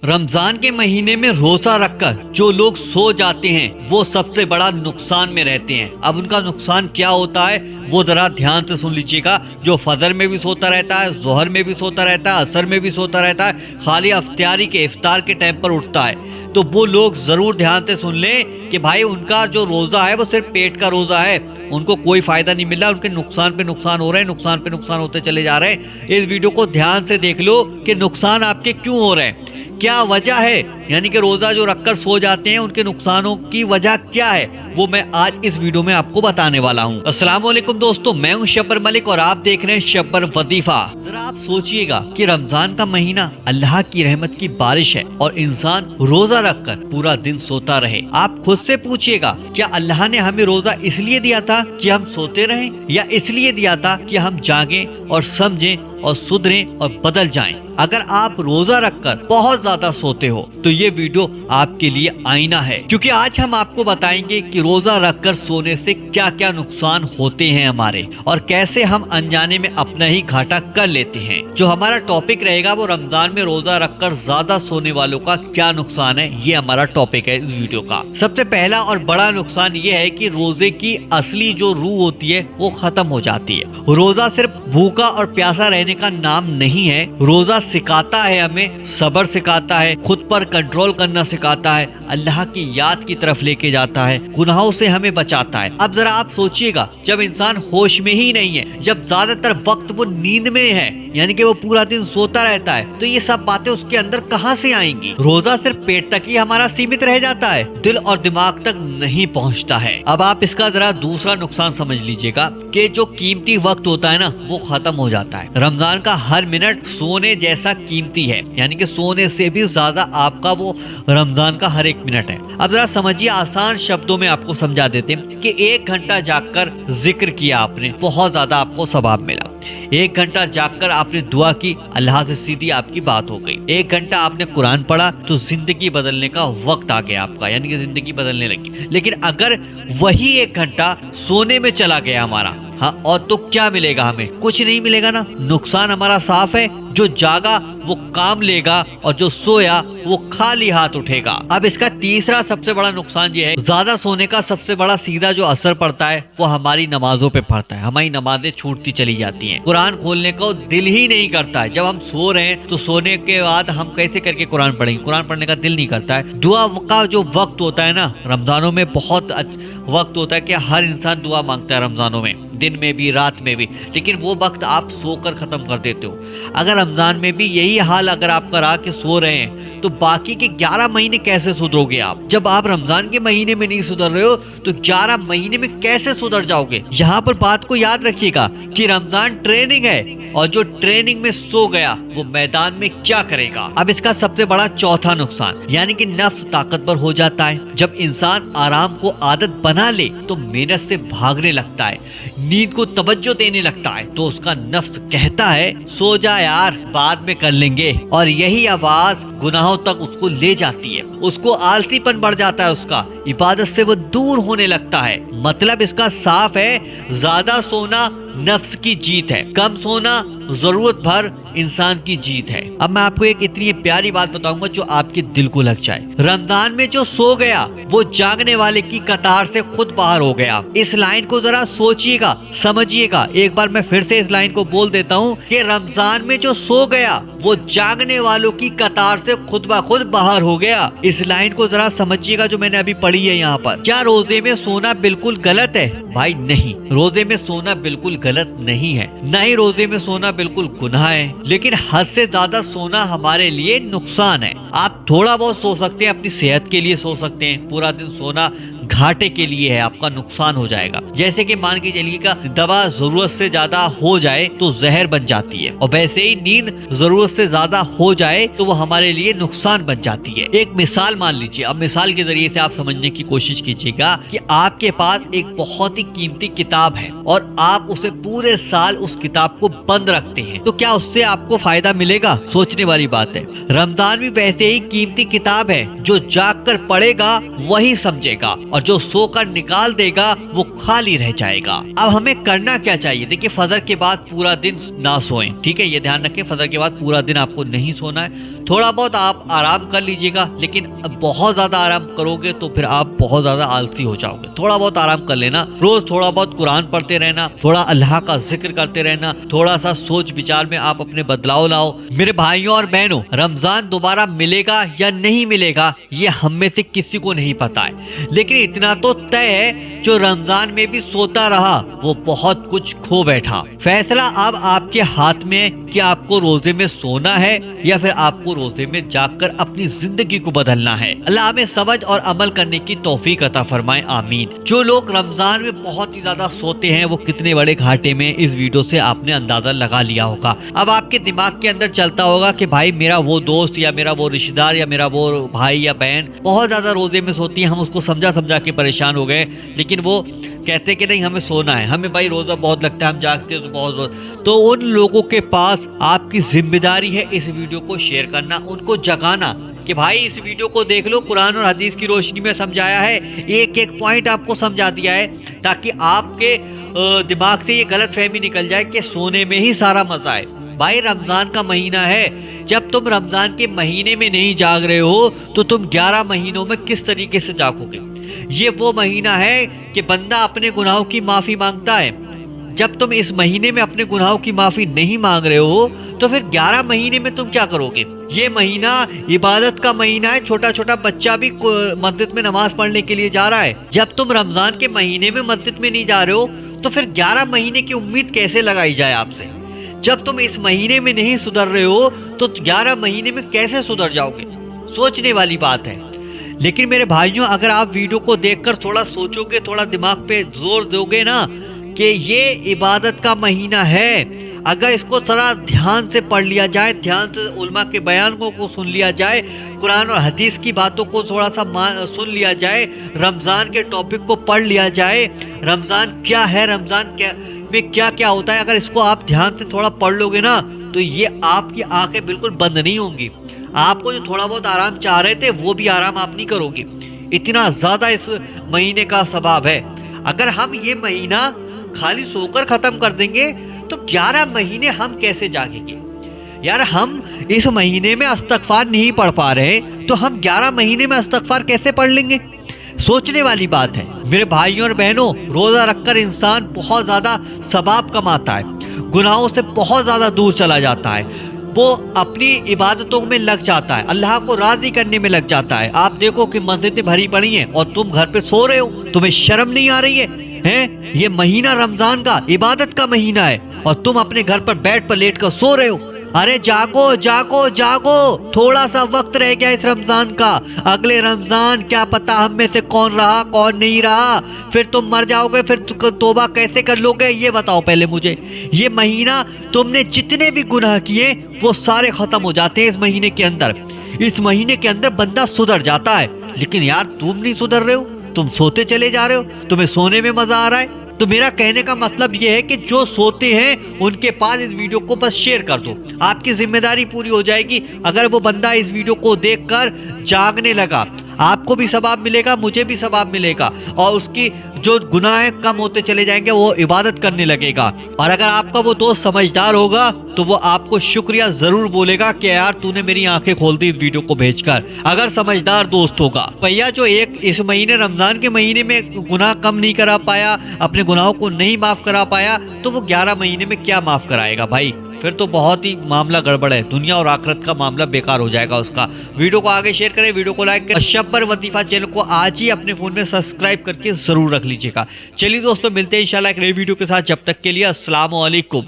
رمضان کے مہینے میں روزہ رکھ کر جو لوگ سو جاتے ہیں وہ سب سے بڑا نقصان میں رہتے ہیں۔ اب ان کا نقصان کیا ہوتا ہے وہ ذرا دھیان سے سن لیجیے گا۔ جو فجر میں بھی سوتا رہتا ہے، ظہر میں بھی سوتا رہتا ہے، عصر میں بھی سوتا رہتا ہے، خالی افطاری کے افطار کے ٹائم پر اٹھتا ہے، تو وہ لوگ ضرور دھیان سے سن لیں کہ بھائی ان کا جو روزہ ہے وہ صرف پیٹ کا روزہ ہے، ان کو کوئی فائدہ نہیں مل رہا، ان کے نقصان پہ نقصان ہو رہے ہیں، نقصان پہ نقصان ہوتے چلے جا رہے ہیں۔ اس ویڈیو کو دھیان سے دیکھ لو کہ نقصان آپ کے کیوں ہو رہے ہیں، کیا وجہ ہے، یعنی کہ روزہ جو رکھ کر سو جاتے ہیں ان کے نقصانوں کی وجہ کیا ہے، وہ میں آج اس ویڈیو میں آپ کو بتانے والا ہوں۔ السلام علیکم دوستو، میں ہوں شبر ملک اور آپ دیکھ رہے ہیں شبر وظیفہ۔ ذرا آپ سوچئے گا کہ رمضان کا مہینہ اللہ کی رحمت کی بارش ہے اور انسان روزہ رکھ کر پورا دن سوتا رہے۔ آپ خود سے پوچھئے گا کیا اللہ نے ہمیں روزہ اس لیے دیا تھا کہ ہم سوتے رہیں، یا اس لیے دیا تھا کہ ہم جاگیں اور سمجھیں اور سدھریں اور بدل جائیں؟ اگر آپ روزہ رکھ کر بہت زیادہ سوتے ہو تو یہ ویڈیو آپ کے لیے آئینہ ہے، کیونکہ آج ہم آپ کو بتائیں گے کہ روزہ رکھ کر سونے سے کیا کیا نقصان ہوتے ہیں ہمارے، اور کیسے ہم انجانے میں اپنا ہی گھاٹا کر لیتے ہیں۔ جو ہمارا ٹاپک رہے گا وہ رمضان میں روزہ رکھ کر زیادہ سونے والوں کا کیا نقصان ہے، یہ ہمارا ٹاپک ہے اس ویڈیو کا۔ سب سے پہلا اور بڑا نقصان یہ ہے کہ روزے کی اصلی جو روح ہوتی ہے وہ ختم ہو جاتی ہے۔ روزہ صرف بھوکا اور پیاسا رہنے کا نام نہیں ہے، روزہ سکھاتا ہے ہمیں صبر، سکھاتا ہے خود پر کنٹرول کرنا، سکھاتا ہے اللہ کی یاد کی طرف لے کے جاتا ہے، گناہوں سے ہمیں بچاتا ہے۔ اب ذرا آپ سوچئے گا جب انسان ہوش میں ہی نہیں ہے، جب زیادہ تر وقت وہ نیند میں ہے، یعنی کہ وہ پورا دن سوتا رہتا ہے، تو یہ سب باتیں اس کے اندر کہاں سے آئیں گی؟ روزہ صرف پیٹ تک ہی ہمارا سیمت رہ جاتا ہے، دل اور دماغ تک نہیں پہنچتا ہے۔ اب آپ اس کا ذرا دوسرا نقصان سمجھ لیجئے گا کہ جو قیمتی وقت ہوتا ہے نا وہ ختم ہو جاتا ہے۔ رمضان کا ہر منٹ سونے جیسا قیمتی ہے، یعنی کہ سونے سے بھی زیادہ آپ کا وہ رمضان کا ہر ایک منٹ ہے۔ اب ذرا سمجھیے، آسان شبدوں میں آپ کو سمجھا دیتے ہیں کہ 1 گھنٹہ جاگ کر ذکر کیا آپ نے، بہت زیادہ آپ کو ثواب ملا۔ 1 گھنٹہ جاگ کر آپ نے دعا کی، اللہ سے سیدھی آپ کی بات ہو گئی۔ 1 گھنٹہ آپ نے قرآن پڑھا تو زندگی بدلنے کا وقت آ گیا آپ کا، یعنی کہ زندگی بدلنے لگی۔ لیکن اگر وہی 1 گھنٹہ سونے میں چلا گیا ہمارا، ہاں، اور تو کیا ملے گا ہمیں؟ کچھ نہیں ملے گا نا۔ نقصان ہمارا صاف ہے، جو جاگا وہ کام لے گا اور جو سویا وہ خالی ہاتھ اٹھے گا۔ اب اس کا تیسرا سب سے بڑا نقصان یہ ہے، زیادہ سونے کا سب سے بڑا سیدھا جو اثر پڑتا ہے وہ ہماری نمازوں پہ پڑتا ہے، ہماری نمازیں چھوٹتی چلی جاتی ہیں، قرآن کھولنے کو دل ہی نہیں کرتا ہے۔ جب ہم سو رہے ہیں تو سونے کے بعد ہم کیسے کر کے قرآن پڑھیں گے؟ قرآن پڑھنے کا دل نہیں کرتا ہے۔ دعا کا جو وقت ہوتا ہے نا رمضانوں میں، بہت وقت ہوتا ہے کہ ہر انسان دعا مانگتا ہے رمضانوں میں، دن میں بھی رات میں بھی، لیکن وہ وقت آپ سو کر ختم کر دیتے ہو۔ اگر رمضان میں بھی یہی حال اگر آپ کا رہا کہ سو رہے ہیں تو باقی کے 11 مہینے کیسے سدھرو گے آپ؟ جب آپ رمضان کے مہینے میں نہیں سدھر رہے ہو تو 11 مہینے میں کیسے سدھر جاؤ گے؟ یہاں پر بات کو یاد رکھیے گا کہ رمضان ٹریننگ ہے، اور جو ٹریننگ میں سو گیا وہ میدان میں کیا کرے گا؟ اب اس کا سب سے بڑا چوتھا نقصان، یعنی کہ نفس طاقتور ہو جاتا ہے۔ جب انسان آرام کو عادت بنا لے تو محنت سے بھاگنے لگتا ہے، نیند کو توجہ دینے لگتا ہے، تو اس کا نفس کہتا ہے سو جا یار، بعد میں کر لیں گے، اور یہی آواز گناہوں تک اس کو لے جاتی ہے۔ اس کو آلسی پن بڑھ جاتا ہے، اس کا عبادت سے وہ دور ہونے لگتا ہے۔ مطلب اس کا صاف ہے، زیادہ سونا نفس کی جیت ہے، کم سونا ضرورت بھر انسان کی جیت ہے۔ اب میں آپ کو ایک اتنی پیاری بات بتاؤں گا جو آپ کے دل کو لگ جائے۔ رمضان میں جو سو گیا وہ جاگنے والے کی قطار سے خود باہر ہو گیا۔ اس لائن کو ذرا سوچئے گا، سمجھئے گا۔ ایک بار میں پھر سے اس لائن کو بول دیتا ہوں کہ رمضان میں جو سو گیا وہ جاگنے والوں کی قطار سے خود بخود باہر ہو گیا۔ اس لائن کو ذرا سمجھئے گا جو میں نے ابھی پڑھی ہے یہاں پر۔ کیا روزے میں سونا بالکل غلط ہے؟ بھائی نہیں، روزے میں سونا بالکل غلط نہیں ہے، نہ ہی روزے میں سونا بالکل گناہ ہے، لیکن حد سے زیادہ سونا ہمارے لیے نقصان ہے۔ آپ تھوڑا بہت سو سکتے ہیں، اپنی صحت کے لیے سو سکتے ہیں، پورا دن سونا گھاٹے کے لیے ہے، آپ کا نقصان ہو جائے گا۔ جیسے کہ مان کے چلیے گا دوا ضرورت سے زیادہ ہو جائے تو زہر بن جاتی ہے، اور ویسے ہی نیند ضرورت سے زیادہ ہو جائے تو وہ ہمارے لیے نقصان بن جاتی ہے۔ ایک مثال مان لیجیے، اب مثال کے ذریعے سے آپ سمجھنے کی کوشش کیجیے گا کہ آپ کے پاس ایک بہت ہی قیمتی کتاب ہے اور آپ اسے پورے سال اس کتاب کو بند رکھتے ہیں، تو کیا اس سے آپ کو فائدہ ملے گا؟ سوچنے والی بات ہے۔ رمضان بھی ویسے ہی قیمتی کتاب ہے، جو جاگ کر پڑھے گا وہی سمجھے گا، اور جو سو کر نکال دے گا وہ خالی رہ جائے گا۔ اب ہمیں کرنا کیا چاہیے؟ دیکھیے فجر کے بعد پورا دن نہ سوئیں، ٹھیک ہے، یہ دھیان رکھیں، فجر کے بعد پورا دن آپ کو نہیں سونا ہے، تھوڑا بہت آپ آرام کر لیجئے گا، لیکن بہت زیادہ آرام کرو گے تو پھر آپ بہت زیادہ آلسی ہو جاؤ گے۔ تھوڑا بہت آرام کر لینا، روز تھوڑا بہت قرآن پڑھتے رہنا، تھوڑا اللہ کا ذکر کرتے رہنا، تھوڑا سا سوچ بچار میں آپ اپنے بدلاؤ لاؤ۔ میرے بھائیوں اور بہنوں، رمضان دوبارہ ملے گا یا نہیں ملے گا یہ ہم میں سے کسی کو نہیں پتا ہے، لیکن اتنا تو طے ہے جو رمضان میں بھی سوتا رہا وہ بہت کچھ کھو بیٹھا۔ فیصلہ اب آپ کے ہاتھ میں کہ آپ کو روزے میں سونا ہے یا پھر آپ کو روزے میں جاگ کر اپنی زندگی کو بدلنا ہے۔ اللہ ہمیں سمجھ اور عمل کرنے کی توفیق عطا فرمائے، آمین۔ جو لوگ رمضان میں بہت ہی زیادہ سوتے ہیں وہ کتنے بڑے گھاٹے میں، اس ویڈیو سے آپ نے اندازہ لگا لیا ہوگا۔ اب آپ کے دماغ کے اندر چلتا ہوگا کہ بھائی میرا وہ دوست یا میرا وہ رشتہ دار یا میرا وہ بھائی یا بہن بہت زیادہ روزے میں سوتی ہیں، ہم اس کو سمجھا کے پریشان ہو گئے، لیکن وہ کہتے کہ نہیں ہمیں سونا ہے، ہمیں بھائی روزہ بہت لگتا ہے، ہم جاگتے ہیں تو بہت روزہ۔ تو ان لوگوں کے پاس آپ کی ذمہ داری ہے اس ویڈیو کو شیئر کرنا، ان کو جگانا کہ بھائی اس ویڈیو کو دیکھ لو، قرآن اور حدیث کی روشنی میں سمجھایا ہے، ایک ایک پوائنٹ آپ کو سمجھا دیا ہے، تاکہ آپ کے دماغ سے یہ غلط فہمی نکل جائے کہ سونے میں ہی سارا مزہ ہے۔ بھائی رمضان کا مہینہ ہے، جب تم رمضان کے مہینے میں نہیں جاگ رہے ہو تو تم 11 مہینوں میں کس طریقے سے جاگو گے؟ یہ وہ مہینہ ہے کہ بندہ اپنے گناہوں کی معافی مانگتا ہے۔ جب تم اس مہینے میں اپنے گناہوں کی معافی نہیں مانگ رہے ہو تو پھر 11 مہینے میں تم کیا کرو گے؟ یہ مہینہ عبادت کا مہینہ ہے، چھوٹا چھوٹا بچہ بھی مسجد میں نماز پڑھنے کے لیے جا رہا ہے۔ جب تم رمضان کے مہینے میں مسجد میں نہیں جا رہے ہو تو پھر 11 مہینے کی امید کیسے لگائی جائے آپ سے؟ جب تم اس مہینے میں نہیں سدھر رہے ہو تو 11 مہینے میں کیسے سدھر جاؤ گے؟ سوچنے والی بات ہے۔ لیکن میرے بھائیوں، اگر آپ ویڈیو کو دیکھ کر تھوڑا سوچو گے، تھوڑا دماغ پہ زور دو گے نا کہ یہ عبادت کا مہینہ ہے، اگر اس کو ذرا دھیان سے پڑھ لیا جائے، دھیان سے علماء کے بیانوں کو سن لیا جائے، قرآن اور حدیث کی باتوں کو تھوڑا سا سن لیا جائے، رمضان کے ٹاپک کو پڑھ لیا جائے، رمضان کیا ہے، رمضان میں کیا کیا ہوتا ہے، اگر اس کو آپ دھیان سے تھوڑا پڑھ لو گے نا تو یہ آپ کی آنکھیں بالکل بند نہیں ہوں گی۔ آپ کو جو تھوڑا بہت آرام چاہ رہے تھے وہ بھی آرام آپ نہیں کرو گے، اتنا زیادہ اس مہینے کا ثواب ہے۔ اگر ہم یہ مہینہ خالی سو کر ختم کر دیں گے تو 11 مہینے ہم کیسے جاگیں گے؟ یار ہم اس مہینے میں استغفار نہیں پڑھ پا رہے تو ہم 11 مہینے میں استغفار کیسے پڑھ لیں گے؟ سوچنے والی بات ہے۔ میرے بھائیوں اور بہنوں، روزہ رکھ کر انسان بہت زیادہ ثواب کماتا ہے، گناہوں سے بہت زیادہ دور چلا جاتا ہے، وہ اپنی عبادتوں میں لگ جاتا ہے، اللہ کو راضی کرنے میں لگ جاتا ہے۔ آپ دیکھو کہ مسجدیں بھری پڑی ہیں اور تم گھر پہ سو رہے ہو، تمہیں شرم نہیں آ رہی ہے؟ یہ مہینہ رمضان کا عبادت کا مہینہ ہے اور تم اپنے گھر پر بیڈ پر لیٹ کر سو رہے ہو۔ ارے جاگو جاگو جاگو، تھوڑا سا وقت رہ گیا اس رمضان کا، اگلے رمضان کیا پتا ہم میں سے کون رہا کون نہیں رہا، پھر تم مر جاؤ گے، پھر توبہ کیسے کر لو گے؟ یہ بتاؤ پہلے مجھے۔ یہ مہینہ تم نے جتنے بھی گناہ کیے وہ سارے ختم ہو جاتے ہیں اس مہینے کے اندر۔ اس مہینے کے اندر بندہ سدھر جاتا ہے، لیکن یار تم نہیں سدھر رہے ہو، تم سوتے چلے جا رہے ہو، تمہیں سونے میں مزہ آ رہا ہے۔ تو میرا کہنے کا مطلب یہ ہے کہ جو سوتے ہیں ان کے پاس اس ویڈیو کو بس شیئر کر دو، آپ کی ذمہ داری پوری ہو جائے گی۔ اگر وہ بندہ اس ویڈیو کو دیکھ کر جاگنے لگا، آپ کو بھی ثواب ملے گا، مجھے بھی ثواب ملے گا، اور اس کی جو گناہ کم ہوتے چلے جائیں گے، وہ عبادت کرنے لگے گا۔ اور اگر آپ کا وہ دوست سمجھدار ہوگا تو وہ آپ کو شکریہ ضرور بولے گا کہ یار تو نے میری آنکھیں کھول دی اس ویڈیو کو بھیج کر، اگر سمجھدار دوست ہوگا۔ بھیا جو ایک اس مہینے رمضان کے مہینے میں گناہ کم نہیں کرا پایا، اپنے گناہوں کو نہیں معاف کرا پایا، تو وہ 11 مہینے میں کیا معاف کرائے گا بھائی؟ پھر تو بہت ہی معاملہ گڑبڑ ہے، دنیا اور آخرت کا معاملہ بیکار ہو جائے گا اس کا۔ ویڈیو کو آگے شیئر کریں، ویڈیو کو لائک کریں، شبر وظیفہ چینل کو آج ہی اپنے فون میں سبسکرائب کر کے ضرور رکھ لیجیے گا۔ چلیے دوستوں، ملتے ہیں انشاءاللہ ایک نئی ویڈیو کے ساتھ، جب تک کے لیے السلام علیکم۔